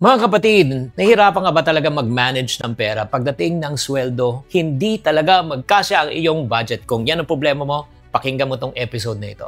Mga kapatid, nahihirapan ka ba talaga mag-manage ng pera pagdating ng sweldo? Hindi talaga magkasya ang iyong budget. Kung yan ang problema mo, pakinggan mo tong episode na ito.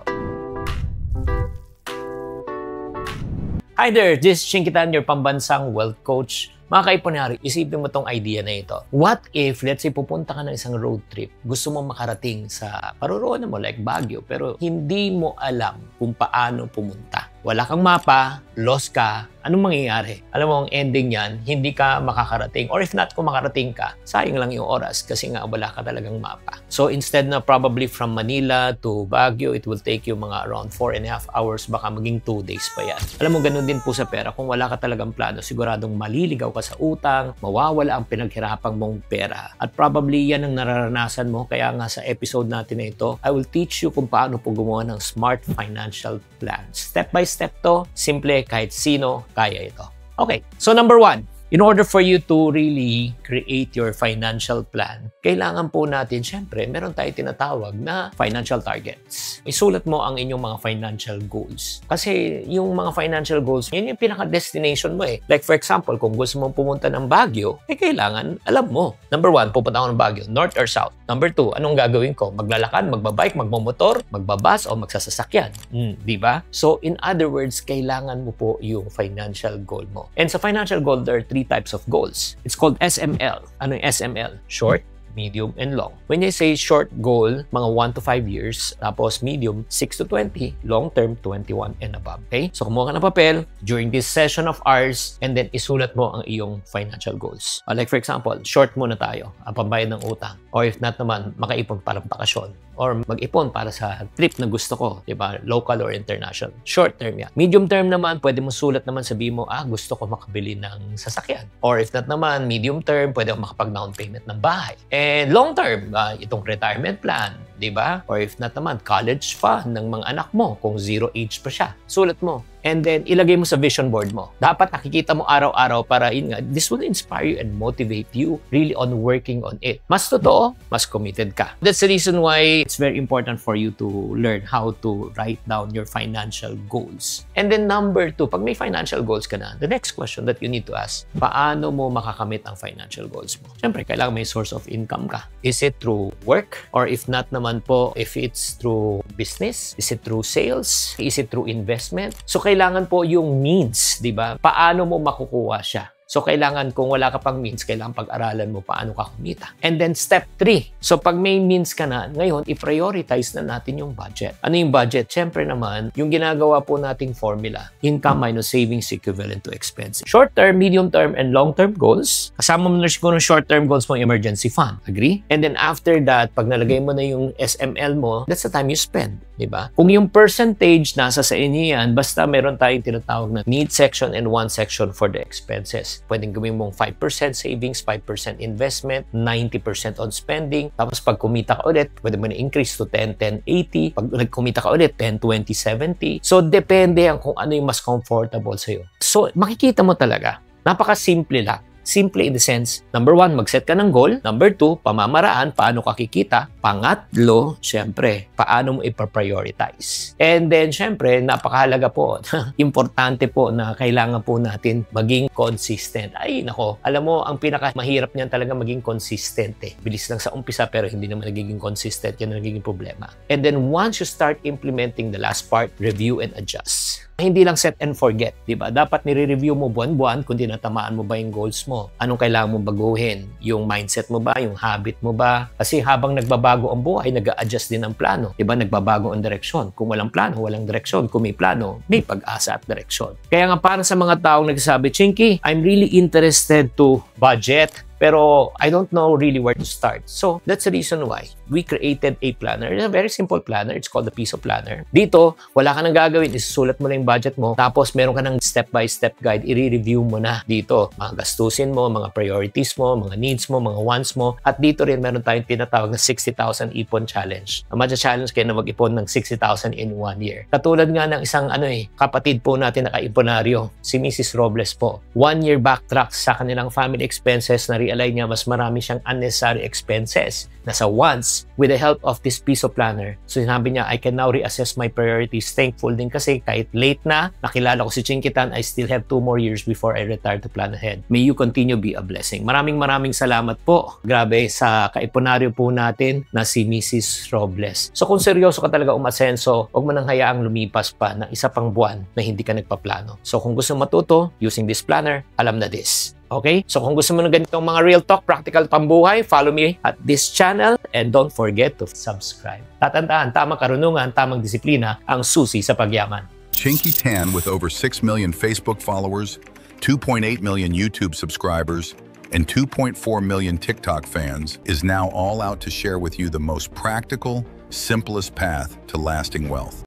Hi there, this is Chinkitan, your pambansang wealth coach. Mga kaipunari, isipin mo tong idea na ito. What if, let's say, pupunta ka ng isang road trip, gusto mo makarating sa paroroonan mo like Baguio, pero hindi mo alam kung paano pumunta. Wala kang mapa, lost ka, anong mangyayari? Alam mo, ang ending niyan, hindi ka makakarating. Or if not, kung makarating ka, sayang lang yung oras kasi nga wala ka talagang mapa. So instead na probably from Manila to Baguio, it will take you mga around 4.5 hours, baka maging 2 days pa yan. Alam mo, ganun din po sa pera. Kung wala ka talagang plano, siguradong maliligaw ka sa utang, mawawala ang pinaghirapang mong pera. At probably yan ang nararanasan mo. Kaya nga sa episode natin na ito, I will teach you kung paano po gumawa ng smart financial plan. Step by step to, simple, kahit sino, kaya ito. Okay, so number 1, in order for you to really create your financial plan, kailangan po natin, syempre, meron tayo tinatawag na financial targets. Isulat mo ang inyong mga financial goals. Kasi yung mga financial goals, yun yung pinaka-destination mo eh. Like for example, kung gusto mong pumunta ng Baguio, kailangan, alam mo. Number 1, pupunta ako ng Baguio, north or south. Number 2, anong gagawin ko? Maglalakad, magbabike, magmamotor, magbabas, o magsasasakyan. Di ba? So, in other words, kailangan mo po yung financial goal mo. And sa financial goal, there are 3 types of goals. It's called SML. Ano yung SML? Short, medium, and long. When you say short goal, mga 1 to 5 years, tapos medium, 6 to 20, long term, 21 and above. Okay? So, kumuha ka ng papel during this session of ours, and then isulat mo ang iyong financial goals. Like for example, short muna tayo, ang pambayad ng utang. Or if not naman, makaipon para bakasyon. Or mag-ipon para sa trip na gusto ko, diba? Local or international. Short term yan. Medium term naman, pwede mo sulat naman, sabihin mo, gusto ko makabili ng sasakyan. Or if not naman, medium term, pwede ako makapag-down payment ng bahay. And long term, itong retirement plan, diba? Or if not naman, college fund ng mga anak mo, kung 0 age pa siya. Sulat mo. And then, ilagay mo sa vision board mo. Dapat nakikita mo araw-araw para yun nga, this will inspire you and motivate you really on working on it. Mas totoo, mas committed ka. That's the reason why it's very important for you to learn how to write down your financial goals. And then number 2, pag may financial goals ka na, the next question that you need to ask, paano mo makakamit ang financial goals mo? Siyempre, kailangan may source of income ka. Is it through work? Or if not naman po, if it's through business? Is it through sales? Is it through investment? So, kailangan po yung means, di ba? Paano mo makukuha siya? So, kailangan kung wala ka pang means, kailangan pag-aralan mo paano ka kumita. And then, step 3. So, pag may means ka na, ngayon, i-prioritize na natin yung budget. Ano yung budget? Siyempre naman, yung ginagawa po nating formula, income minus savings equivalent to expenses. Short-term, medium-term, and long-term goals. Kasama mo na siguro short-term goals mo, emergency fund. Agree? And then, after that, pag nalagay mo na yung SML mo, that's the time you spend. Diba? Kung yung percentage nasa sa inyo yan, basta meron tayong tinatawag na need section and 1 section for the expenses. Pwedeng gawin mong 5% savings, 5% investment, 90% on spending. Tapos pag kumita ka ulit, pwede mo na-increase to 10, 10, 80. Pag nagkumita ka ulit, 10, 20, 70. So, depende yan kung ano yung mas comfortable sa'yo. So, makikita mo talaga. Napaka-simple lang. Simple in the sense, number 1, mag-set ka ng goal. Number 2, pamamaraan, paano ka kikita. Pangatlo, syempre, paano mo ipaprioritize. And then, syempre, napakahalaga po, importante po na kailangan po natin maging consistent. Ay, nako, alam mo, ang pinakamahirap niyan talaga maging consistent eh. Bilis lang sa umpisa pero hindi naman nagiging consistent, yan ang nagiging problema. And then, once you start implementing the last part, review and adjust. Hindi lang set and forget, di ba? Dapat nire-review mo buwan-buwan kung tinatamaan mo ba yung goals mo. Anong kailangan mong baguhin? Yung mindset mo ba? Yung habit mo ba? Kasi habang nagbabago ang buhay, nag-a-adjust din ang plano. Di ba? Nagbabago ang direksyon. Kung walang plano, walang direksyon. Kung may plano, may pag-asa at direksyon. Kaya nga para sa mga taong nagsasabi, Chinky, I'm really interested to budget, pero I don't know really where to start. So, that's the reason why we created a planner. It's a very simple planner. It's called the Piso Planner. Dito, wala ka nang gagawin. Isusulat mo na yung budget mo. Tapos, meron ka ng step-by-step guide. I-review mo na dito. Mga gastusin mo, mga priorities mo, mga needs mo, mga wants mo. At dito rin, meron tayong tinatawag na 60,000 ipon challenge. Matcha-challenge kayo na mag-ipon ng 60,000 in 1 year. Katulad nga ng isang kapatid po natin na kaiponaryo, si Mrs. Robles po. 1 year backtrack sa kanilang family expenses na realize niya mas marami siyang unnecessary expenses. nasa wants with the help of this piso planner. So sinabi niya, I can now reassess my priorities. Thankful din kasi kahit late na, nakilala ko si Chinkitan, I still have 2 more years before I retire to plan ahead. May you continue be a blessing. Maraming salamat po. Grabe sa kaipunaryo po natin na si Mrs. Robles. So kung seryoso ka talaga umasenso, huwag mo nang hayaang lumipas pa ng isa pang buwan na hindi ka nagpaplano. So kung gusto matuto using this planner, alam na this. Okay? So kung gusto mo ng ganitong mga real talk, practical pambuhay, follow me at this channel and don't forget to subscribe. Tatandaan, tamang karunungan, tamang disiplina ang susi sa pagyaman. Chinky Tan, with over 6 million Facebook followers, 2.8 million YouTube subscribers, and 2.4 million TikTok fans, is now all out to share with you the most practical, simplest path to lasting wealth.